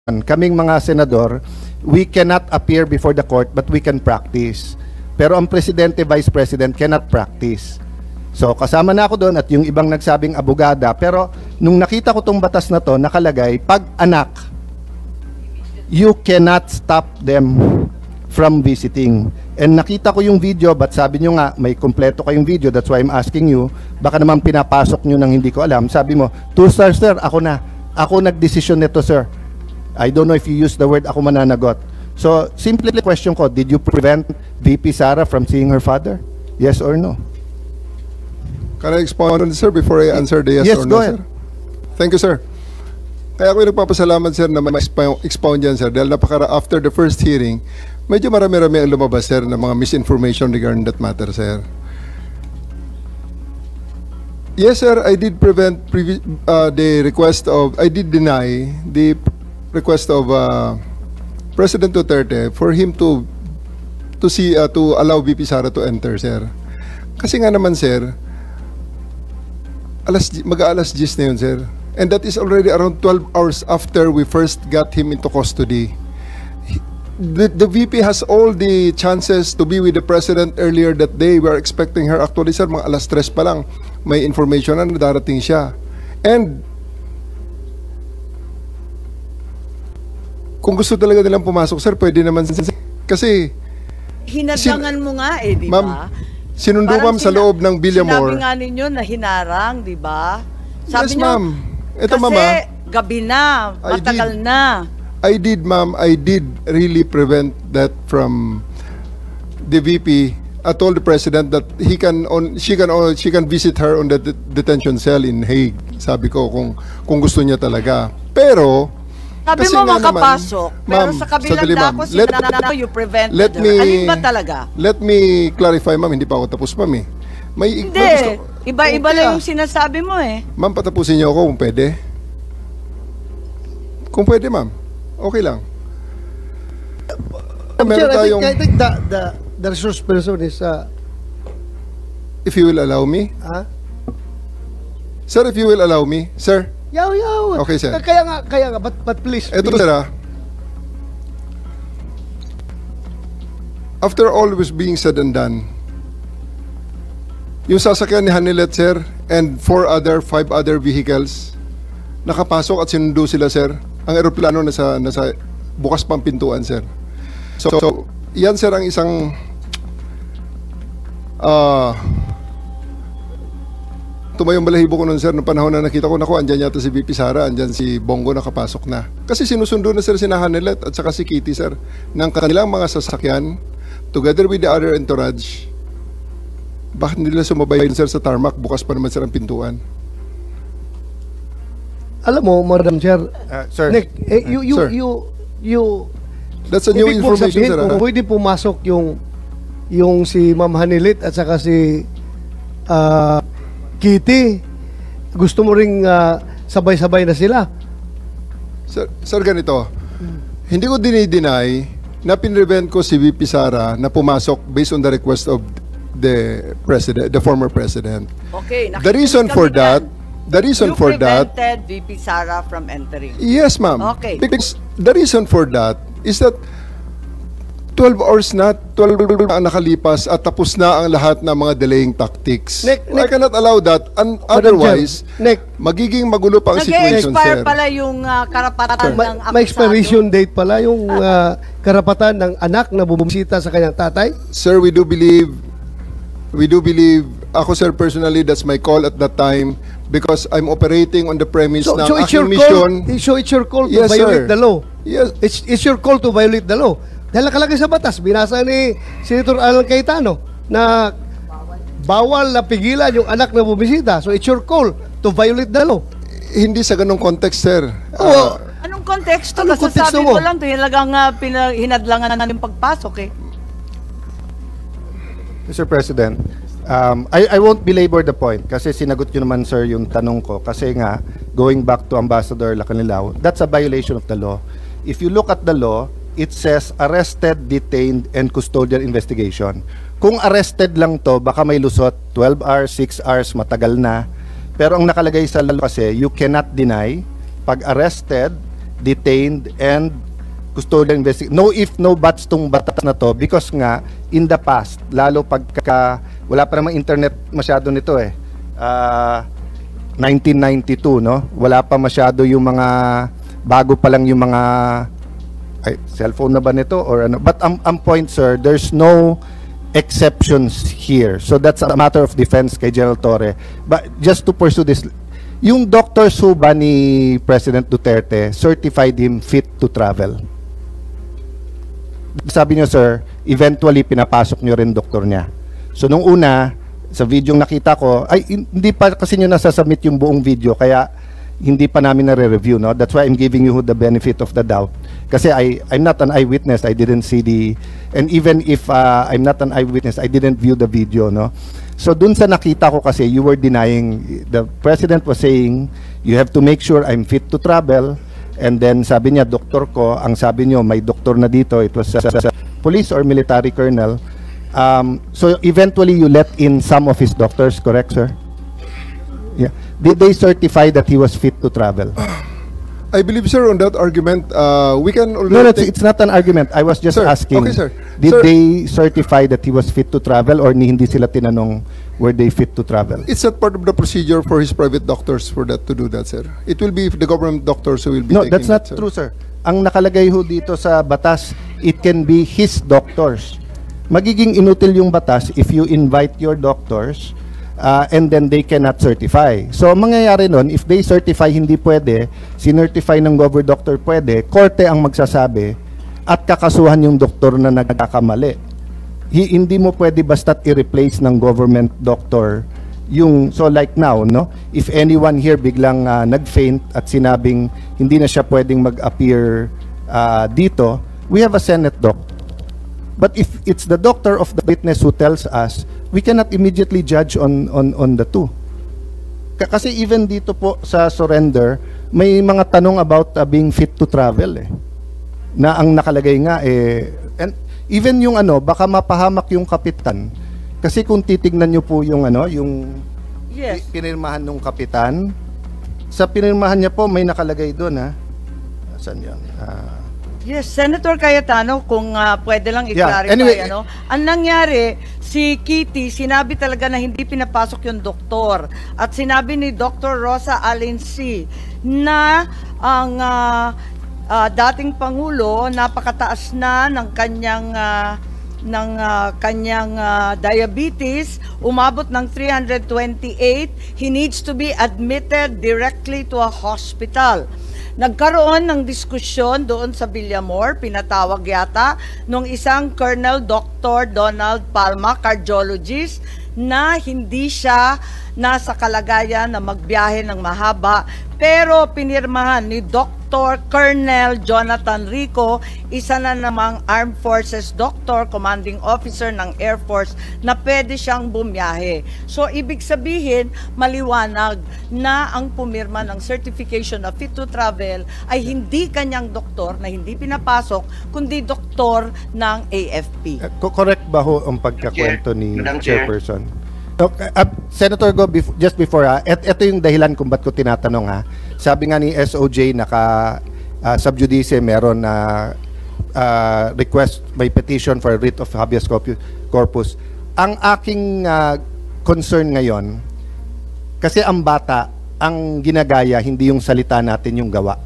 kaming mga senador, we cannot appear before the court but we can practice. Pero ang presidente, vice president cannot practice. So kasama na ako doon at yung ibang nagsabing abogada. Pero nung nakita ko tong batas na to, nakalagay, pag anak, you cannot stop them from visiting. And nakita ko yung video, but sabi nyo nga, may kompleto kayong video, that's why I'm asking you, baka naman pinapasok nyo nang hindi ko alam. Sabi mo, 2 stars sir, ako na. Ako nagdesisyon nito sir. I don't know if you use the word ako mananagot. So, simply question ko, did you prevent VP Sara from seeing her father? Yes or no? Can I expound on this, sir, before I answer the yes or no, go ahead. sir? Thank you, sir. Kaya ako yung nagpapasalamat, sir, na ma-expound yan, sir. Dahil after the first hearing, medyo marami-rami ang lumabas, sir, ng mga misinformation regarding that matter, sir. Yes, sir, I did prevent the request of, I did deny the request of President Duterte for him to allow VP Sara to enter, sir. Kasi nga naman, sir, mag-aalas 10 na yun, sir. And that is already around 12 hours after we first got him into custody. The VP has all the chances to be with the President earlier that day. We are expecting her. Actually, sir, mga alas 3 pa lang, may information na darating siya. And kung gusto talaga nilang pumasok, sir, pwede naman. Kasi hinadlangan mo nga eh, di ba? Ma'am, sinundo ma'am sa loob ng Villamor. Sinabi nga ninyo na hinarang, di ba? Yes, ma'am. Ito, kasi mama, gabi na, matagal na. I did, ma'am. I did really prevent that from the VP. I told the President that she can visit her on the detention cell in Hague. Sabi ko kung gusto niya talaga. Pero sabi mo makapasok, pero sa kabilang dako sinanano you prevented her. Alin ba talaga? Let me clarify, ma'am. Hindi pa ako tapos, ma'am eh. Hindi. Iba-iba lang yung sinasabi mo eh. Ma'am, patapusin niyo ako kung pwede. Kung pwede, ma'am. Okay lang. Meron tayong... I think the resource person is... if you will allow me? Sir, if you will allow me. Sir? Yaw. Okay, sir. Kaya nga, but please. Ito, sir, after all was being said and done, yung sasakyan ni Hanilet, sir, and 5 other vehicles, nakapasok at sinundo sila, sir. Ang eroplano nasa bukas pang pintuan, sir. So yan, sir, ang isang tumayong balahibo ko nun, sir, noong panahon na nakita ko, naku, andyan yata si VP Sara, andyan si Bongo nakapasok na. Kasi sinusundo na, sir, si Hanilet at saka si Kitty, sir, ng kanilang mga sasakyan, together with the other entourage. Bakit nila sumabay, sir, sa tarmac? Bukas pa naman, sir, ang pintuan. Alam mo, Madam Chair, sir, Nick, that's a new information, sir. Kung pwede pumasok yung si Ma'am Hanilit at saka si Kitty, gusto mo ring sabay-sabay na sila. Sir, ganito. Hindi ko dinideny na pinrevent ko si VP Sara na pumasok based on the request of the former president. Okay. The reason for that, you prevented VP Sara from entering. Yes, ma'am. Okay. Because the reason for that is that 12 hours na, 12 ang nakalipas at tapos na ang lahat ng mga delaying tactics. I cannot allow that. And otherwise, magiging magulo pa ang situation, sir. Nag-expire pala yung karapatan ng akusado. May expiration date pala yung karapatan ng anak na bubumisita sa kanyang tatay? Sir, we do believe, ako, sir, personally, that's my call at that time because I'm operating on the premise na aking mission. So it's your call to violate the law? Yes. It's your call to violate the law. Dahil nakalagay sa batas, binasa ni Senator Alan Cayetano na bawal na pigilan yung anak na bumisita. So it's your call to violate the law. Hindi sa ganong context, sir. Anong konteksto? Anong konteksto mo? Sabi ko lang, talagang hinadlangan na yung pagpasok eh. Mr. President, I won't belabor the point kasi sinagot nyo naman, sir, yung tanong ko. Kasi nga, going back to Ambassador Lacanilao, that's a violation of the law. If you look at the law, it says arrested, detained, and custodial investigation. Kung arrested lang to, baka may lusot, 12 hours, 6 hours, matagal na. Pero ang nakalagay sa law kasi, you cannot deny, pag arrested detained, and custodial investigation. No if, no buts tong batas na to because nga, in the past, lalo pagka, wala pa namang internet masyado nito 1992, no? Wala pa masyado yung mga, bago pa lang yung mga, cellphone na ba nito? Or ano? But ang point, sir, there's no exceptions here. So that's a matter of defense kay General Torre. But just to pursue this, yung doctor Suba ni President Duterte certified him fit to travel. Sabi niyo, sir, eventually pinapasok niyo rin doktor niya. So nung una, sa video nakita ko, ay hindi pa kasi niyo nasasubmit yung buong video, kaya hindi pa namin na-review, no? That's why I'm giving you the benefit of the doubt. Kasi I'm not an eyewitness, I didn't see and even if I'm not an eyewitness, I didn't view the video, no? So dun sa nakita ko kasi, you were denying, the President was saying, you have to make sure I'm fit to travel, and then sabi niya, doktor ko, ang sabi niyo, may doktor na dito, it was a police or military colonel. So eventually you let in some of his doctors, correct, sir? Yeah. Did they certify that he was fit to travel? I believe, sir, on that argument, we can already... No, it's not an argument. I was just asking. Okay, sir. Did they certify that he was fit to travel, or hindi sila tinanong were they fit to travel? It's not part of the procedure for his private doctors for that to do that, sir. It will be the government doctors who will be taking that's not that, sir. true, sir. Ang nakalagay ho dito sa batas, it can be his doctors. Magiging inutil yung batas if you invite your doctors and then they cannot certify. So, ang mangyayari nun, if they certify hindi pwede, sinertify ng government doctor pwede, korte ang magsasabi at kakasuhan yung doktor na nagkakamali. Hindi mo pwede basta't i-replace ng government doctor yung, so like now, no? If anyone here biglang nag-faint at sinabing hindi na siya pwedeng mag-appear dito, we have a Senate doc. But if it's the doctor of the witness who tells us, we cannot immediately judge on the two. Kasi even dito po sa surrender, may mga tanong about being fit to travel na ang nakalagay nga and even yung baka mapahamak yung kapitan. Kasi kung titignan niyo po yung yung Yes. pinirmahan ng kapitan, sa pinirmahan niya po may nakalagay doon Saan 'yan? Yes, Senator Cayetano, kung pwede lang i-clarify, anyway, ang nangyari, si Kitty, sinabi talaga na hindi pinapasok yung doktor. At sinabi ni Dr. Rosa Alensi na ang dating Pangulo, napakataas na ng kanyang diabetes, umabot ng 328. He needs to be admitted directly to a hospital. Nagkaroon ng diskusyon doon sa Villamor, pinatawag yata nung isang Colonel Dr. Donald Palma, cardiologist, na hindi siya nasa kalagayan na magbiyahe ng mahaba, pero pinirmahan ni Dr. Colonel Jonathan Rico, isa na namang Armed Forces Doctor, Commanding Officer ng Air Force, na pwede siyang bumiyahe. So, ibig sabihin, maliwanag na ang pumirma ng certification of fit to travel ay hindi kanyang doktor na hindi pinapasok, kundi doktor ng AFP. Correct ba ho ang pagkakwento ni Madam Chair. Chairperson? Okay, Senator Go, just before ito yung dahilan kung ba't ko tinatanong Sabi nga ni SOJ sub judice meron na request, may petition for a writ of habeas corpus. Ang aking concern ngayon, kasi ang bata, ang ginagaya, hindi yung salita natin, yung gawa.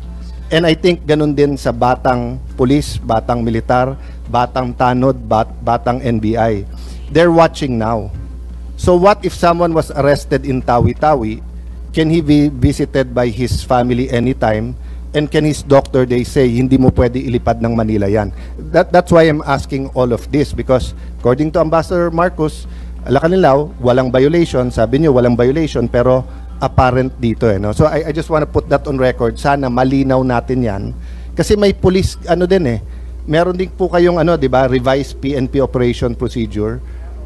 And I think ganun din sa batang pulis, batang militar, batang tanod, batang NBI. They're watching now. So what if someone was arrested in Tawi-Tawi? Can he be visited by his family anytime? And can his doctor, they say, hindi mo pwede ilipad ng Manila yan? That's why I'm asking all of this, because according to Ambassador Marcos, Alacanilaw, walang violation. Sabi niyo, walang violation, pero apparent dito no? So I just want to put that on record. Sana malinaw natin yan. Kasi may police, meron din po kayong, di ba, revised PNP operation procedure.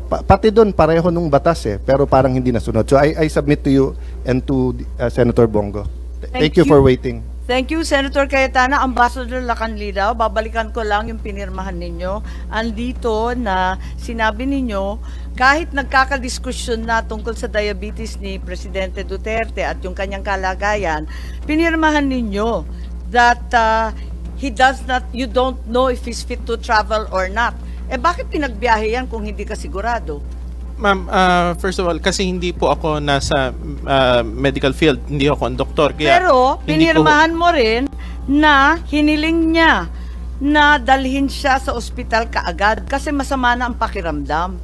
Pati doon, pareho nung batas pero parang hindi nasunod. So I submit to you and to Senator Bongo. Thank you for waiting. Thank you, Senator Cayetano. Ambassador Lacanlilaw, babalikan ko lang yung pinirmahan ninyo. Andito na sinabi ninyo, kahit nagkakadiskusyon na tungkol sa diabetes ni Presidente Duterte at yung kanyang kalagayan, pinirmahan ninyo that you don't know if he's fit to travel or not. Eh bakit pinagbiyahe yan kung hindi ka sigurado? Ma'am, first of all, kasi hindi po ako nasa medical field, hindi ako ang doktor. Kaya Pero hindi pinirmahan mo rin na hiniling niya na dalhin siya sa ospital kaagad kasi masama na ang pakiramdam.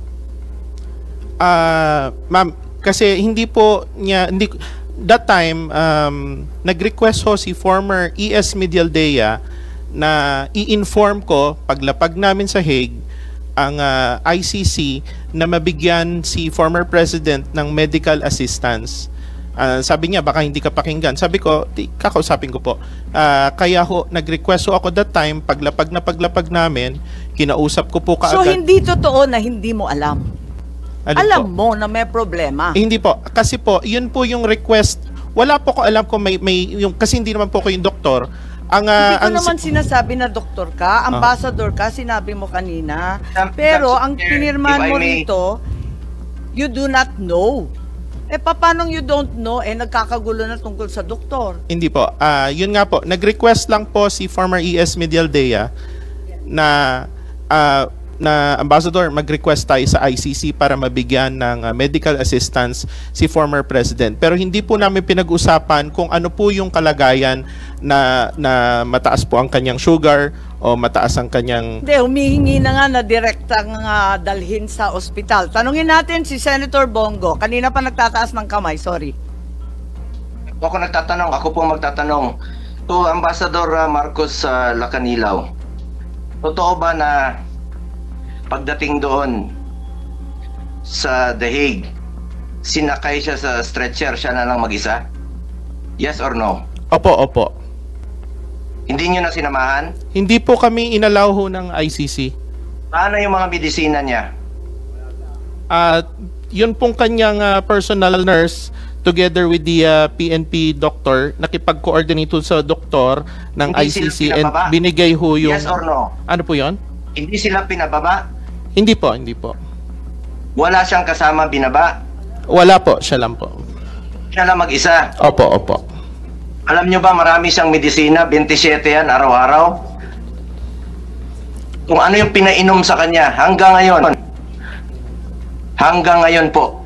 Ma'am, kasi hindi po niya, that time, nag-request ho si former ES Medialdea na i-inform ko paglapag namin sa Hague ang ICC na mabigyan si former president ng medical assistance. Sabi niya baka hindi ka pakinggan. Sabi ko, kakausapin ko po. Kaya ho, nag-request ho ako that time, paglapag namin, kinausap ko po kaagad. So hindi totoo na hindi mo alam. Ano Alam po? mo na may problema. Hindi po. Kasi po, yun po yung request. Wala po ko alam kung may yung, kasi hindi naman po ko yung doktor. Hindi ko naman sinasabi na doktor ka, ambassador ka, sinabi mo kanina. Pero ang pinirmahan mo rito, you do not know. Eh paano you don't know, nagkakagulo na tungkol sa doktor? Hindi po. Yun nga po, nag-request lang po si former ES Medialdea na ambassador, mag-request tayo sa ICC para mabigyan ng medical assistance si former president. Pero hindi po namin pinag-usapan kung ano po yung kalagayan na mataas po ang kanyang sugar o mataas ang kanyang... Hindi, humihingi na nga na direktang dalhin sa ospital. Tanungin natin si Senator Bongo. Kanina pa nagtataas ng kamay, sorry. Ako nagtatanong, ako po magtatanong. To Ambassador Marcos Lacanilaw, totoo ba na pagdating doon sa The Hague, sinakay siya sa stretcher, siya na lang mag-isa? Yes or no? Opo. Hindi nyo na sinamahan? Hindi po kami inalaw ho ng ICC. Paano yung mga medisina niya? Yun pong kanyang personal nurse together with the PNP doctor, nakipag-coordinate sa doktor ng Hindi ICC sila and pinababa? binigay ho yung... Yes or no? Ano po yun? Hindi sila pinababa? Hindi po. Wala siyang kasama binaba? Wala po, siya lang po. Siya lang mag-isa? Opo. Alam nyo ba marami siyang medisina, 27 yan araw-araw? Kung ano yung pinainom sa kanya hanggang ngayon po,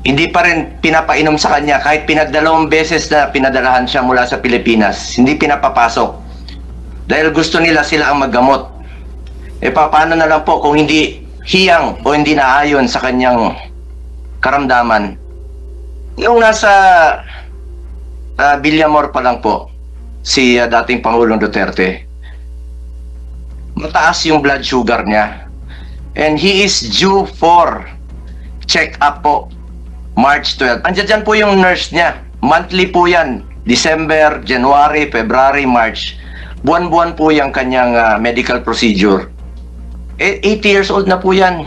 hindi pa rin pinapainom sa kanya kahit pinagdalawang beses na pinadalahan siya mula sa Pilipinas, hindi pinapapasok. Dahil gusto nila sila ang maggamot. Paano na lang po kung hindi hiyang o hindi naayon sa kanyang karamdaman? Yung nasa Villamor pa lang po, si dating Pangulong Duterte, mataas yung blood sugar niya. And he is due for check-up po, March 12. Andiyan dyan po yung nurse niya. Monthly po yan. December, January, February, March. Buwan-buwan po yung kanyang medical procedure. 80 years old na po yan.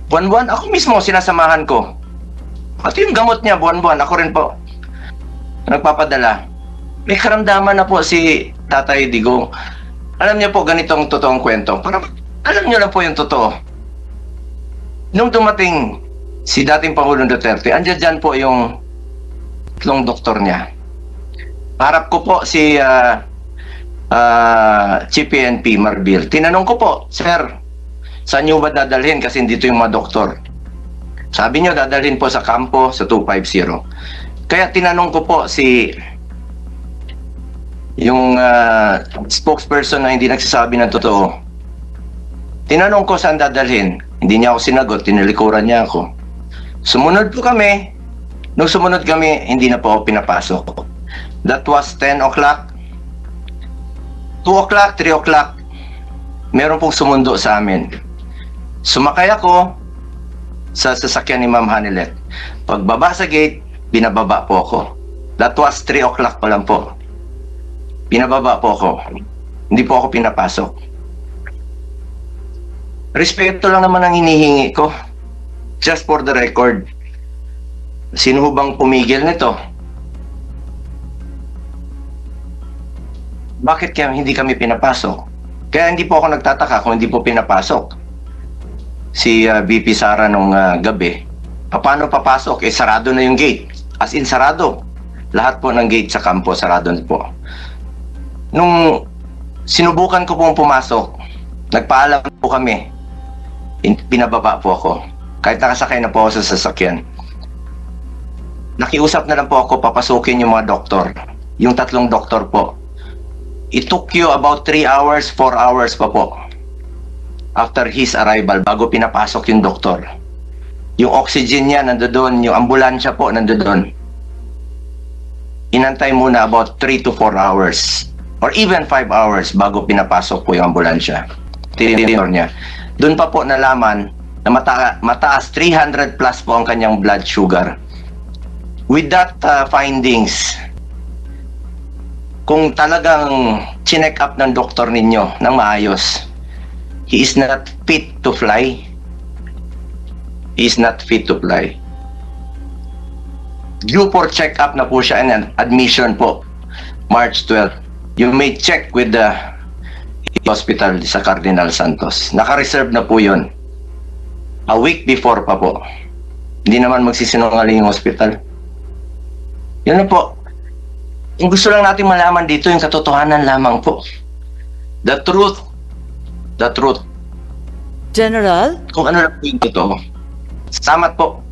Buwan-buwan, ako mismo sinasamahan ko. At yung gamot niya, buwan-buwan, ako rin po nagpapadala. May karamdaman na po si Tatay Digong. Alam niyo po, ganitong totoong kwento. Para alam niyo lang po yung totoo. Nung dumating si dating Pangulong Duterte, andyan dyan po yung tatlong doktor niya. Harap ko po si Chief PNP Marbil. Tinanong ko po, Sir, saan nyo ba dadalhin? Kasi dito yung mga doktor. Sabi nyo, dadalhin po sa kampo sa 250. Kaya tinanong ko po si yung spokesperson na hindi nagsasabi ng totoo. Tinanong ko saan dadalhin. Hindi niya ako sinagot, tinilikuran niya ako. Sumunod po kami. Nung sumunod kami, hindi na po ako pinapasok. That was 10 o'clock. 2 o'clock, 3 o'clock, meron pong sumundo sa amin. Sumakay ako sa sasakyan ni Ma'am Hanilet. Pagbaba sa gate, binababa po ako. That was 3 o'clock pa lang po. Binababa po ako. Hindi po ako pinapasok. Respeto lang naman ang hinihingi ko. Just for the record. Sino bang pumigil nito? Bakit kaya hindi kami pinapasok? Kaya hindi po ako nagtataka kung hindi po pinapasok si VP Sara nung gabi. Paano papasok? Sarado na yung gate. As in, sarado. Lahat po ng gate sa kampo, sarado na po. Nung sinubukan ko pong pumasok, nagpaalam po kami. Pinababa po ako. Kahit nakasakay na po ako sa sasakyan. Nakiusap na lang po ako papasukin yung mga doktor. Yung 3 doktor po. It took you about 3 hours, 4 hours pa po. After his arrival, bago pinapasok yung doktor. Yung oxygen niya nandoon, yung ambulansya po nandoon. Inantay muna about 3 to 4 hours. Or even 5 hours bago pinapasok po yung ambulansya. Tinidor niya. Doon pa po nalaman na mataas 300 plus po ang kanyang blood sugar. With that findings, kung talagang chinek up ng doktor ninyo ng maayos, he is not fit to fly. He is not fit to fly. Due for check-up na po siya and admission po, March 12. You may check with the hospital sa Cardinal Santos. Naka-reserve na po yun. A week before pa po. Hindi naman magsisinungaling yung hospital. Yun na po. Yung gusto lang natin malaman dito, yung katotohanan lamang po. The truth. The truth. General? Kung ano lang po yung totoo. Salamat po.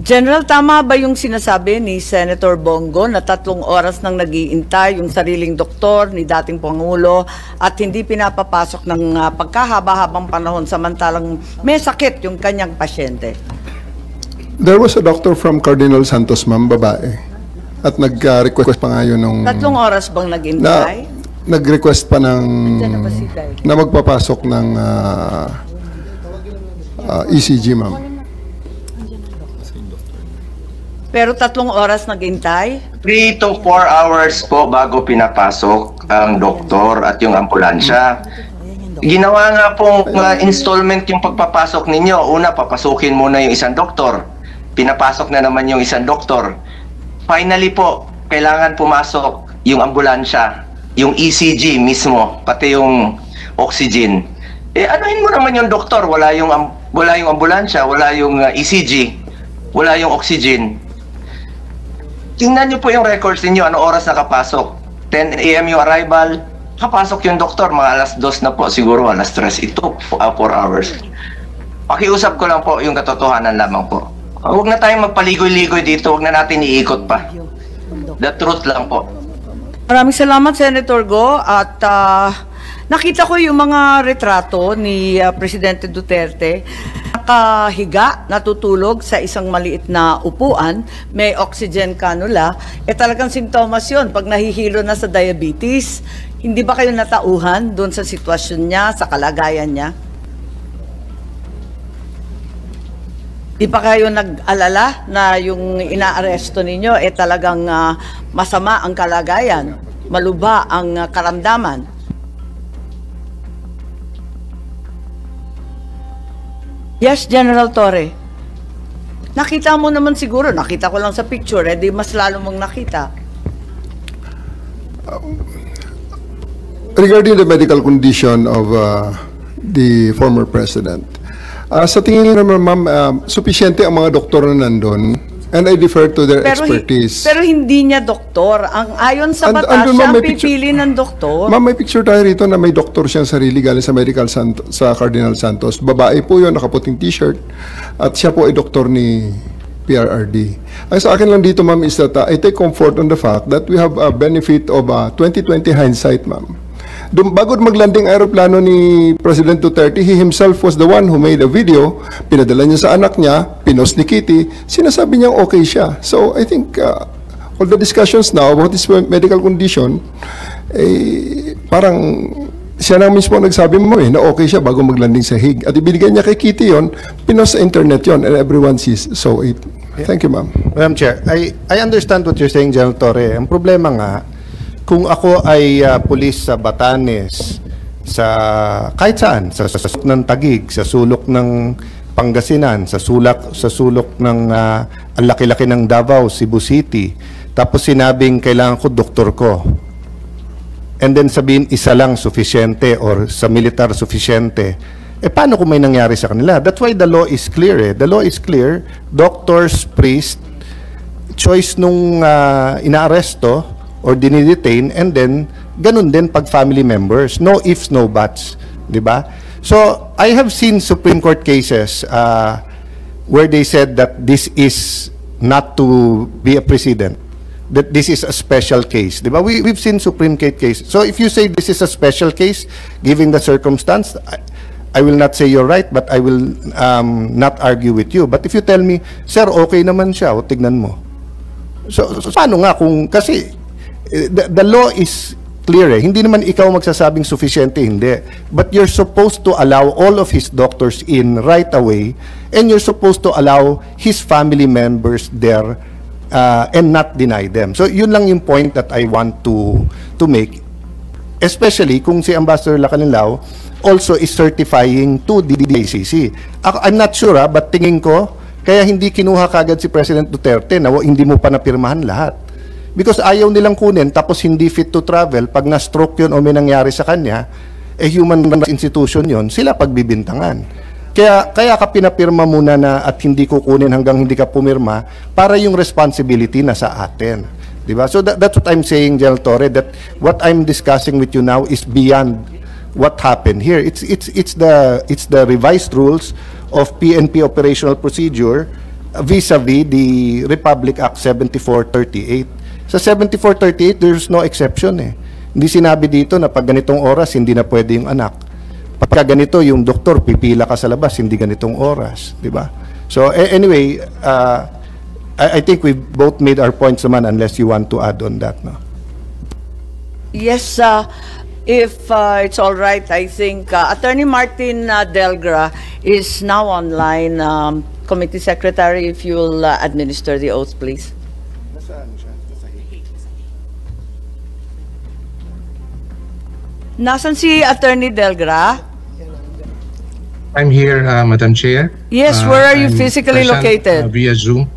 General, tama ba yung sinasabi ni Senator Bongo na 3 oras nang nag-iintay yung sariling doktor ni dating Pangulo at hindi pinapapasok ng pagkahaba-habang panahon samantalang may sakit yung kanyang pasyente? There was a doctor from Cardinal Santos, ma'am, babae. At nag-request pa nga yun nung... 3 oras bang nag-intay? Nag-request pa ng... Diyan na ba si Day? na magpapasok ng ECG, ma'am. Pero 3 oras nag-intay? 3 to 4 hours po bago pinapasok ang doktor at yung ambulansya. Ginawa nga pong installment yung pagpapasok ninyo. Una, papasukin muna yung isang doktor. Pinapasok na naman yung isang doktor. Finally po, kailangan pumasok yung ambulansya, yung ECG mismo, pati yung oxygen. Anuhin mo naman yung doktor, wala yung ambulansya, wala yung ECG, wala yung oxygen. Tingnan niyo po yung records niyo, ano oras nakapasok. 10 AM yung arrival, kapasok yung doktor, mga alas 2 na po, siguro alas 3. It took 4 hours. Pakiusap ko lang po yung katotohanan lamang po. Huwag na tayong magpaligoy-ligoy dito, huwag na natin iikot pa. The truth lang po. Maraming salamat, Senator Go. At nakita ko yung mga retrato ni Presidente Duterte. Nakahiga, natutulog sa isang maliit na upuan, may oxygen cannula. Talagang sintomas yun pag nahihilo na sa diabetes. Hindi ba kayo natauhan doon sa sitwasyon niya, sa kalagayan niya? Di pa kayo nag-alala na yung inaaresto ninyo talagang masama ang kalagayan, malubha ang karamdaman? Yes, General Torre. Nakita mo naman siguro, nakita ko lang sa picture, di mas lalo mong nakita. Regarding the medical condition of the former president, sa tingin ko naman, ma'am, supisyente ang mga doktor na nandun, and I defer to their expertise. Pero hindi niya doktor. Ang ayon sa batas, andun, siya ma'am, ang may pipili ng doktor. Ma'am, may picture tayo rito na may doktor siyang sarili galing sa sa Cardinal Santos. Babae po yun, nakaputing t-shirt, at siya po ay doktor ni PRRD. Ay sa akin lang dito, ma'am, is that I take comfort on the fact that we have a benefit of 2020 hindsight, ma'am. Bago maglanding aeroplano ni President Duterte, he himself was the one who made a video, pinadala niya sa anak niya, pinost ni Kitty, sinasabi niya okay siya. So I think all the discussions now about his medical condition, parang siya na mismo nagsabi mo na okay siya bago maglanding sa Hague. At ibinigay niya kay Kitty yon, pinost sa internet yon, and everyone saw it. Thank you, ma'am. Madam Chair, I understand what you're saying, General Torre. Ang problema nga, kung ako ay pulis sa Batanes, sa kahit saan, sa sulok ng Taguig, sa sulok ng Pangasinan, sa sulok ng ang laki-laki ng Davao, Cebu City, tapos sinabing kailangan ko doktor ko, and then sabihin isa lang sufficiente or sa militar sufficiente, paano kung may nangyari sa kanila? That's why the law is clear. The law is clear. Doctors, priests, choice nung inaaresto or dinidetain, and then ganun din pag family members. No ifs, no buts. Diba? So, I have seen Supreme Court cases where they said that this is not to be a precedent, that this is a special case. Diba? We've seen Supreme Court cases. So, if you say this is a special case, given the circumstance, I will not say you're right, but I will not argue with you. But if you tell me, sir, okay naman siya, o tignan mo. So paano nga kung, kasi the law is clear eh. Hindi naman ikaw magsasabing sufficiente, hindi. But you're supposed to allow all of his doctors in right away, and you're supposed to allow his family members there and not deny them. So yun lang yung point that I want to make. Especially kung si Ambassador Lacanilao also is certifying to the ICC. I'm not sure but tingin ko, kaya hindi kinuha kagad si President Duterte na hindi mo pa napirmahan lahat. Because ayaw nilang kunin, tapos hindi fit to travel, pag na-stroke yun o may nangyari sa kanya, human rights institution yun, sila pagbibintangan. Kaya ka pinapirma muna na at hindi kukunin hanggang hindi ka pumirma para yung responsibility na sa atin. Diba? So that's what I'm saying, General Torre, that what I'm discussing with you now is beyond what happened here. It's the revised rules of PNP operational procedure vis-a-vis the Republic Act 7438. Sa 7438, there's no exception eh. Hindi sinabi dito na pag ganitong oras, hindi na pwede yung anak. Pagka ganito, yung doktor, pipila ka sa labas, hindi ganitong oras. Diba? So anyway, I think we both made our points naman unless you want to add on that. No? Yes, if it's all right, I think Attorney Martin Delgra is now online. Committee Secretary, if you'll administer the oath, please. Nasaan si Attorney Delgra? I'm here, Madam Chair. Yes, where are you I'm physically present, located? Via Zoom.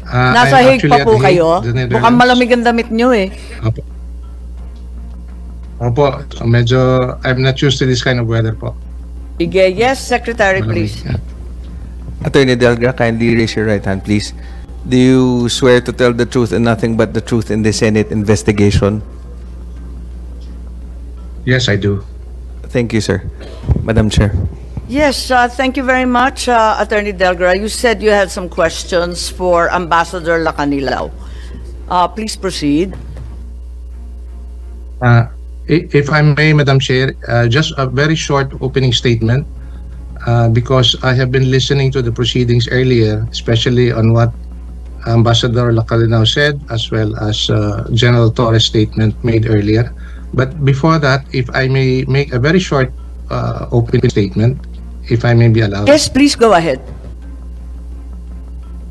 Nasa I'm Hague actually pa at po The Hague, kayo? the Netherlands. Mukhang malamig ang damit nyo eh. Opo, so medyo, I'm not used to this kind of weather po. Sige, yes, Secretary, Malamig. please. Attorney Delgra, kindly raise your right hand, please. Do you swear to tell the truth and nothing but the truth in the Senate investigation? Yes, I do. Thank you, sir. Madam Chair. Yes, thank you very much, Attorney Delgra. You said you had some questions for Ambassador Lacanilao. Please proceed. If I may, Madam Chair, just a very short opening statement, because I have been listening to the proceedings earlier, especially on what Ambassador Lacanilao said, as well as General Torres' statement made earlier. But before that, if I may make a very short opening statement, if I may be allowed. Yes, please go ahead.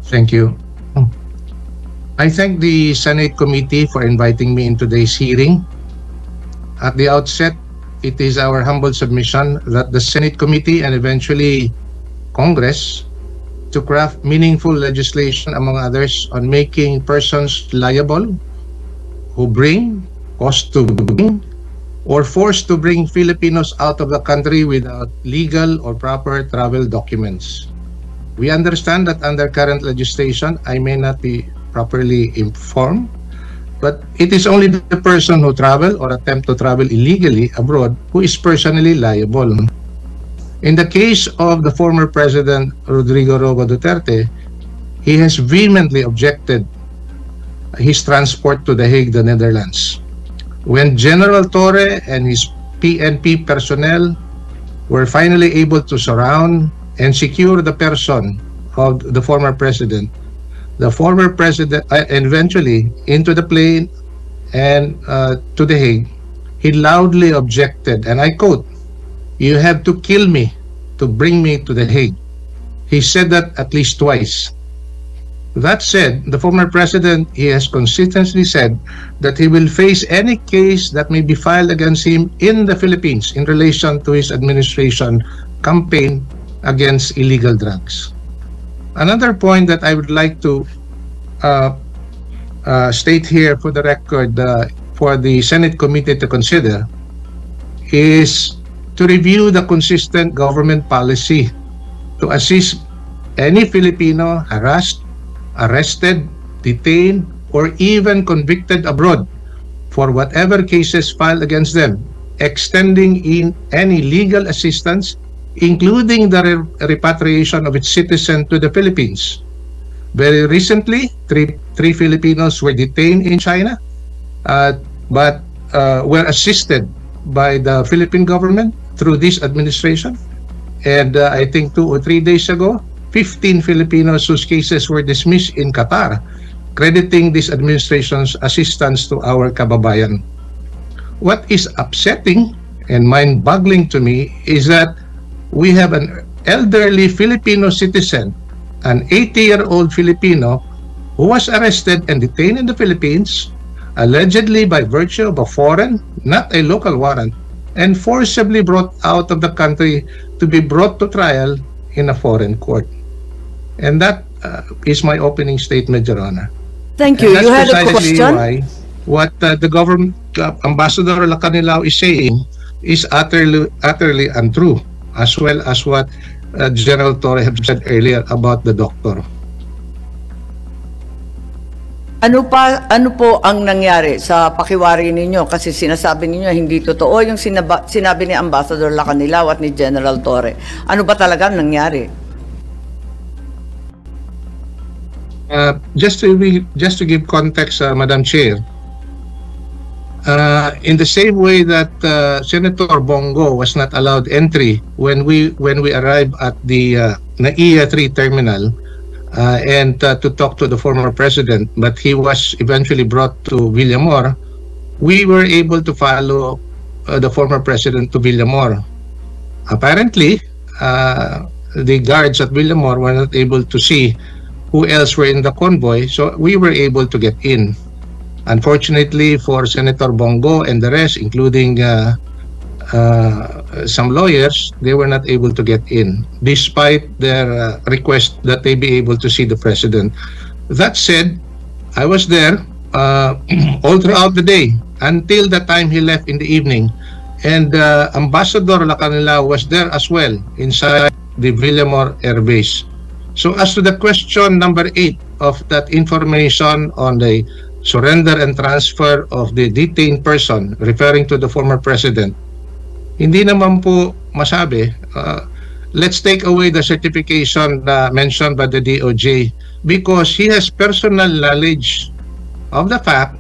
Thank you. I thank the Senate Committee for inviting me in today's hearing. At the outset, it is our humble submission that the Senate Committee and eventually Congress to craft meaningful legislation, among others, on making persons liable who bring, cause to bring, or forced to bring Filipinos out of the country without legal or proper travel documents. We understand that under current legislation, I may not be properly informed, but it is only the person who travel or attempt to travel illegally abroad who is personally liable. In the case of the former President Rodrigo Roa Duterte, he has vehemently objected his transport to The Hague, the Netherlands. When General Torre and his PNP personnel were finally able to surround and secure the person of the former president eventually into the plane and to The Hague, he loudly objected, and I quote, "You have to kill me to bring me to The Hague." He said that at least twice. That said, the former president, he has consistently said that he will face any case that may be filed against him in the Philippines in relation to his administration campaign against illegal drugs. Another point that I would like to state here for the record for the Senate Committee to consider is to review the consistent government policy to assist any Filipino harassed, arrested, detained, or even convicted abroad for whatever cases filed against them, extending in any legal assistance, including the repatriation of its citizen to the Philippines. Very recently, three Filipinos were detained in China, but were assisted by the Philippine government through this administration. And I think 2 or 3 days ago, 15 Filipinos whose cases were dismissed in Qatar, crediting this administration's assistance to our kababayan. What is upsetting and mind-boggling to me is that we have an elderly Filipino citizen, an 80-year-old Filipino, who was arrested and detained in the Philippines, allegedly by virtue of a foreign, not a local warrant, and forcibly brought out of the country to be brought to trial in a foreign court. And that is my opening statement, Your Honor. Thank you. And You that's had a precisely question? why what the government, Ambassador Lacanilao is saying is utterly untrue, as well as what General Torre had said earlier about the doctor. Ano po ang nangyari sa pakiwari ninyo? Kasi sinasabi ninyo hindi totoo yung sinabi ni Ambassador Lacanilao at ni General Torre. Ano ba talaga nangyari? Just to give context, Madam Chair, in the same way that Senator Bongo was not allowed entry when we arrived at the NAIA 3 terminal and to talk to the former president, but he was eventually brought to Villamor, we were able to follow the former president to Villamor. Apparently, the guards at Villamor were not able to see who else were in the convoy, so we were able to get in. Unfortunately for Senator Bongo and the rest, including some lawyers, they were not able to get in, despite their request that they be able to see the president. That said, I was there all throughout the day until the time he left in the evening. And Ambassador Lacanilao was there as well inside the Villamor Air Base. So as to the question number 8 of that information on the surrender and transfer of the detained person, referring to the former president, hindi naman po masabi. Let's take away the certification mentioned by the DOJ, because he has personal knowledge of the fact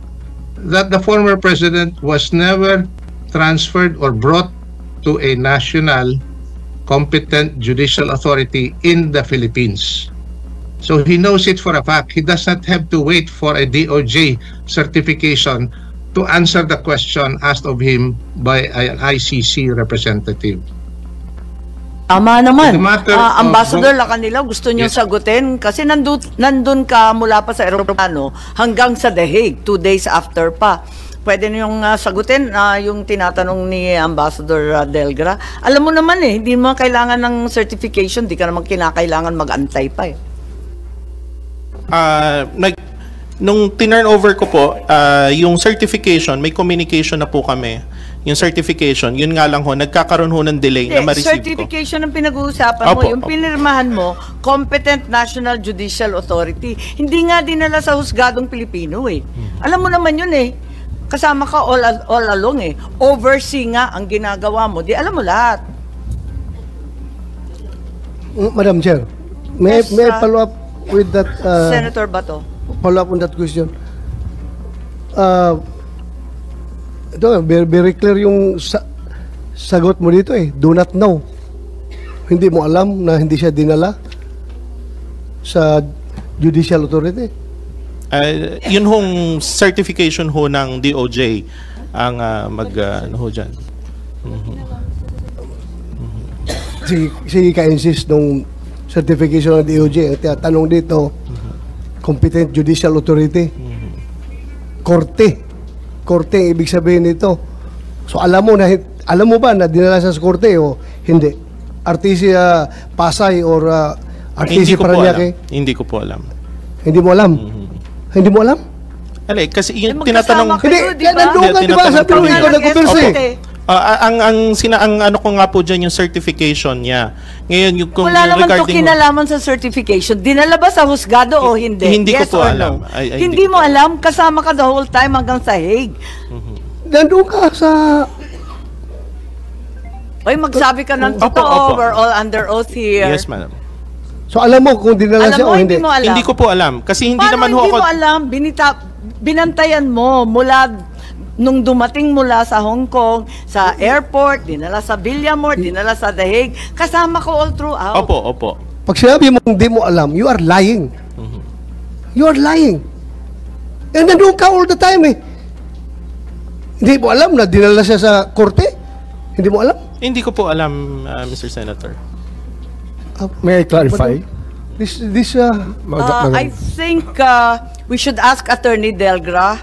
that the former president was never transferred or brought to a national competent judicial authority in the Philippines. So he knows it for a fact. He does not have to wait for a DOJ certification to answer the question asked of him by an ICC representative. Tama naman. The matter Ambassador Lacanilao, gusto niyo sagutin? Kasi nandun ka mula pa sa aeroplano hanggang sa The Hague, 2 days after pa. Pwede niyong sagutin yung tinatanong ni Ambassador Delgra. Alam mo naman hindi mo kailangan ng certification, di ka naman kinakailangan mag-antay pa Nung tinurn over ko po, yung certification, may communication na po kami. Yung certification, yun nga lang ho, nagkakaroon ho ng delay na ma-receive ko. Certification ang pinag-uusapan mo, yung pinirmahan mo, Competent National Judicial Authority. Hindi nga dinala sa husgadong Pilipino Alam mo naman yun kasama ka all along Oversee nga ang ginagawa mo. Di alam mo lahat. Madam Chair, may I follow up with that? Senator Bato. Follow up on that question. Ito, very clear yung sagot mo dito do not know. Hindi mo alam na hindi siya dinala sa judicial authority. Yun hong certification ho ng DOJ ang ano ho dyan. Sige ka-insist nung certification ng DOJ. Ang tanong dito, competent judicial authority. Korte. Korte ang ibig sabihin nito. So alam mo ba na dinala sa korte o hindi? RTC Pasay or RTC Paranaque? Hindi ko po alam. Hindi mo alam? Hindi mo alam? Kasi yung tinatanong... Hindi, nandun ka, di ba? Sabi mo, ikaw nag-converse Ang ano ko nga po dyan yung certification niya. Ngayon yung kung Wala naman to regarding kinalaman sa certification. Dinala ba sa husgado o hindi? Hindi ko Yes po or alam. no? Hindi Hindi ko mo alam? Kasama ka the whole time hanggang sa Hague. Nandun ka sa... Oy, magsabi ka ng Opo, totoo. opo. We're all under oath here. Yes, madam. So alam mo kung dinala Alam siya mo, o hindi? hindi mo alam. Hindi ko po alam kasi hindi Paano naman ho hindi ako mo alam? Binantayan mo mula nung dumating mula sa Hong Kong, sa airport, dinala sa Villamor, dinala sa The Hague. Kasama ko all throughout. Opo. Pag sinabi mo hindi mo alam, you are lying. You are lying. And nandun ka all the time eh. Hindi mo alam na dinala siya sa korte? Hindi mo alam? Hindi ko po alam, Mr. Senator. May I clarify? I think we should ask Attorney Delgra.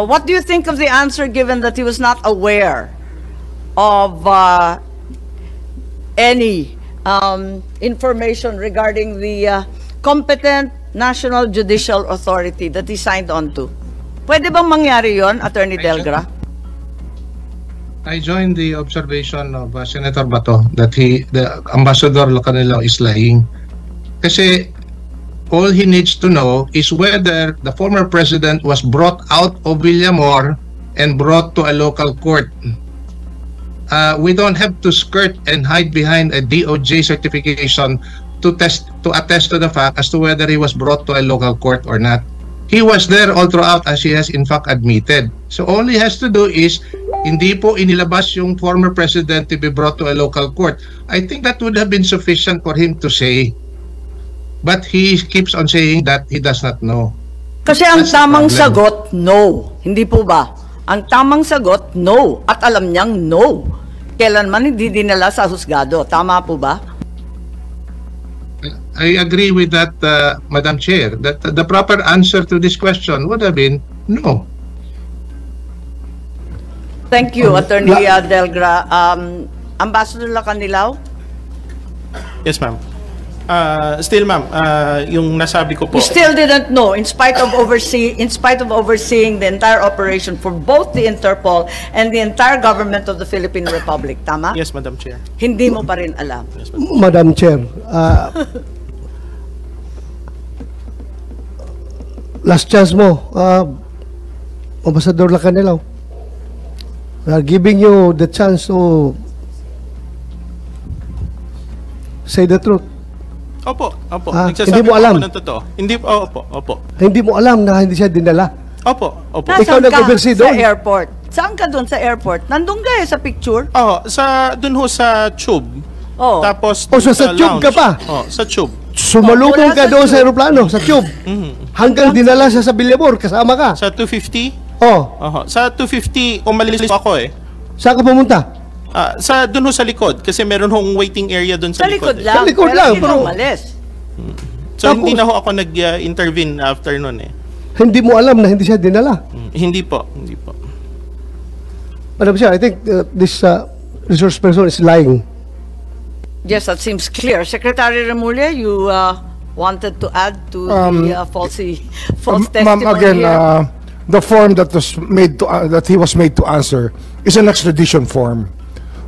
What do you think of the answer given that he was not aware of any information regarding the competent National Judicial Authority that he signed on to? Pwede bang mangyari yon, Attorney Delgra? I join the observation of Senator Bato that the Ambassador Lacanilao is lying. Kasi all he needs to know is whether the former president was brought out of Villamor and brought to a local court. We don't have to skirt and hide behind a DOJ certification to attest to the fact as to whether he was brought to a local court or not. He was there all throughout, as he has in fact admitted. So all he has to do is hindi po inilabas yung former president to be brought to a local court. I think that would have been sufficient for him to say. But he keeps on saying that he does not know. Kasi ang That's the tamang problem. sagot, no. Hindi po ba? Ang tamang sagot, no. At alam niyang no. Kailanman hindi dinala sa husgado. Tama po ba? I agree with that, Madam Chair, that the proper answer to this question would have been no. Thank you, Attorney Delgra. Ambassador Lacanilao? Yes, ma'am. Still, ma'am, yung nasabi ko po. You still didn't know, in spite of overseeing the entire operation for both the Interpol and the entire government of the Philippine Republic. Tama? Yes, Madam Chair. Hindi mo pa rin alam. Yes, ma'am. Madam Chair, last chance mo, Ambassador Lacanilao. We are giving you the chance to say the truth. Opo. Hindi Nagsasabi mo po alam? ako ng totoo. Hindi, opo. Hindi mo alam na hindi siya dinala. Opo. Ikaw Nasaan ka nag-oversee sa doon? airport? Saan ka doon sa airport? Nandun ka sa picture? Dun ho sa tube. Oh. Tapos Oh, so sa tube ka pa? Sa tube. Sumalubong Wala ka sa doon tube. sa aeroplano, sa tube. Hanggang dinala siya sa Villamor, kasama ka. Sa 250? Oh, Sa 250, umalis ako eh. saan ka pumunta? Dun ho sa likod kasi meron hong waiting area dun sa, Sa likod eh. lang. Sa likod pero lang, hindi pero- mo umalis. So Tapos- hindi na ho ako nag-intervene after nun eh. Hindi mo alam na hindi siya dinala. Hindi po. Madam Chair, I think this resource person is lying. Yes, that seems clear. Secretary Remulla, you wanted to add to the false testimony Ma'am, again, here. the form that was made to that he was made to answer is an extradition form.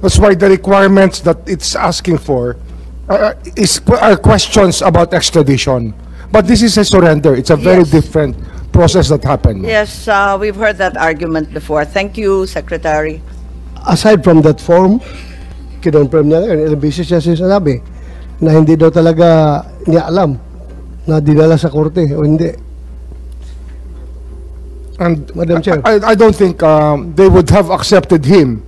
That's why the requirements that it's asking for are questions about extradition. But this is a surrender. It's a very Yes. different process that happened. Yes, we've heard that argument before. Thank you, Secretary. Aside from that form, kinonfirm niya ngayon, ilang beses siya sinasabi na hindi daw talaga niya alam na dinala sa korte o hindi. And Madam Chair. I don't think they would have accepted him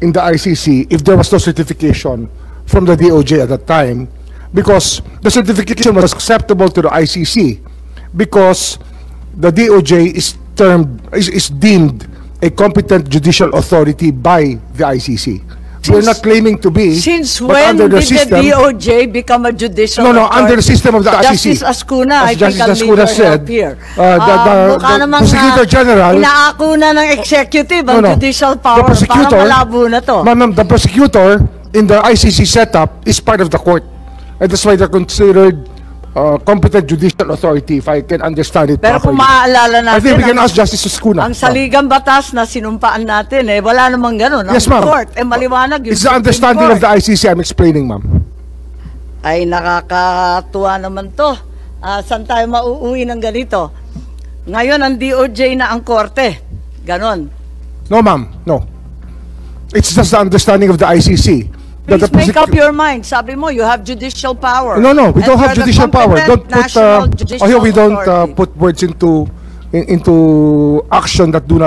in the ICC if there was no certification from the DOJ at that time, because the certification was acceptable to the ICC because the DOJ is deemed a competent judicial authority by the ICC. We're not claiming to be, Since but when under did the system, the DOJ become a judicial No, under the authority? system of the ICC. Justice Ascuna, I As think Justice I'll need Ascuna your said, help here. the Mukha namang, Prosecutor General, inaako na ng executive ang judicial power. The prosecutor, Parang malabo na to. Ma'am, the prosecutor in the ICC setup is part of the court. And that's why they're considered competent judicial authority, if I can understand it Pero kung properly. maaalala natin, I think we can ask Justice Escuna. ang saligang batas na sinumpaan natin, wala namang ganun. Yes, Ang ma'am. court, maliwanag yung It's the Supreme understanding of Court. the ICC I'm explaining, ma'am. Ay, nakakatuwa naman to. Saan tayo mauuwi ng ganito? Ngayon, ang DOJ na ang korte. Ganon. No, ma'am. No. It's just the understanding of the ICC. that Please the make up prosecu- your mind. Sabi mo, you have judicial power. No, no, we And don't have you're the judicial power. Don't competent put national judicial here we don't authority. put words into action that were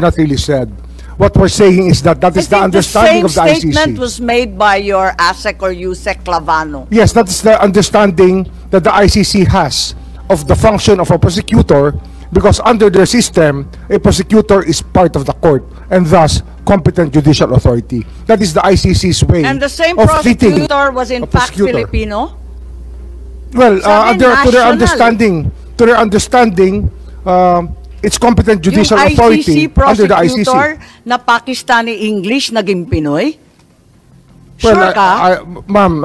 not really said. What we're saying is that I is the think understanding of the same statement ICC. was made by your ASEC or USEC Clavano. Yes, that is the understanding that the ICC has of the function of a prosecutor, because under their system, a prosecutor is part of the court and thus competent judicial authority. That is the ICC's way And the same of treating prosecutor was in a fact prosecutor. Filipino? Well, Sabi, to their national. understanding, it's competent judicial Yung authority ICC under the prosecutor ICC. na Pakistani English naging Pinoy? Well, Sure ka? ma'am,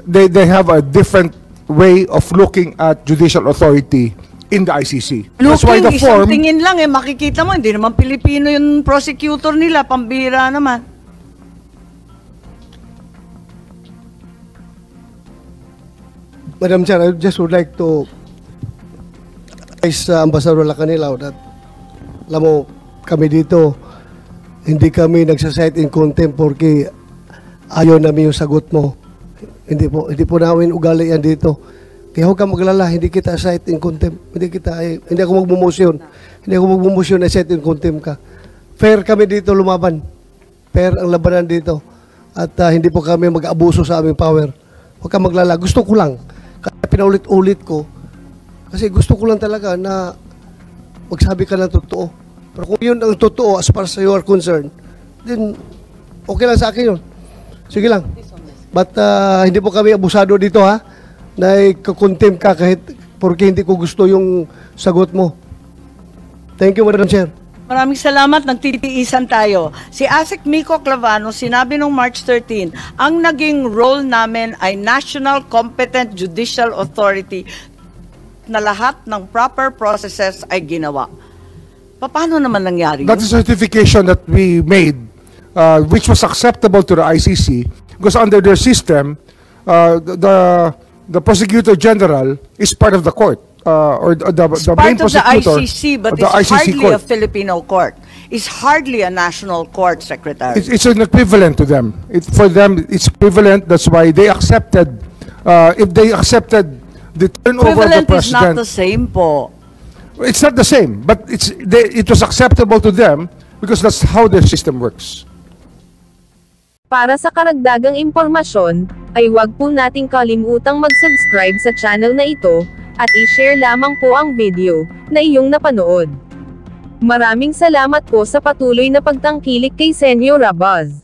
they have a different way of looking at judicial authority in the ICC. That's why the Isang form. tingin lang makikita mo, hindi naman Pilipino yung prosecutor nila, pambira naman. Madam Chair, I just would like to advise Ambassador Lacanilao that, alam mo, kami dito, hindi kami nagsasite in contempt porque ayaw namin yung sagot mo. Hindi po namin ugali yan dito. Kaya huwag kang maglala, hindi kita cite in contempt. Hindi ako magmumosyon. Hindi ako magmumosyon na cite in contempt ka. Fair kami dito lumaban. Fair ang labanan dito. At hindi po kami mag-abuso sa aming power. Huwag kang maglala. Gusto ko lang. Kaya pinaulit-ulit ko. Kasi gusto ko lang talaga na magsabi ka ng totoo. Pero kung yun ang totoo as far as you are concerned, then okay lang sa akin yun. Sige lang. But hindi po kami abusado dito ha, na ikakontempt ka kahit porque hindi ko gusto yung sagot mo. Thank you, Madam Chair. Maraming salamat, nagtitiisan tayo. Si ASEC Miko Clavano, sinabi nung March 13, ang naging role namin ay National Competent Judicial Authority na lahat ng proper processes ay ginawa. Paano naman nangyari That yun? is a certification that we made, which was acceptable to the ICC, because under their system, the prosecutor general is part of the court, or the main Part of the prosecutor ICC, but of the it's ICC hardly court. a Filipino court. It's hardly a national court, Secretary. It's an equivalent to them. For them, it's equivalent. That's why they accepted. If they accepted the turnover of the Equivalent is not president, the same po. it's not the same. But it was acceptable to them because that's how their system works. Para sa karagdagang impormasyon, ay huwag po nating kalimutang mag-subscribe sa channel na ito, at i-share lamang po ang video na iyong napanood. Maraming salamat po sa patuloy na pagtangkilik kay Senyor Rabaz.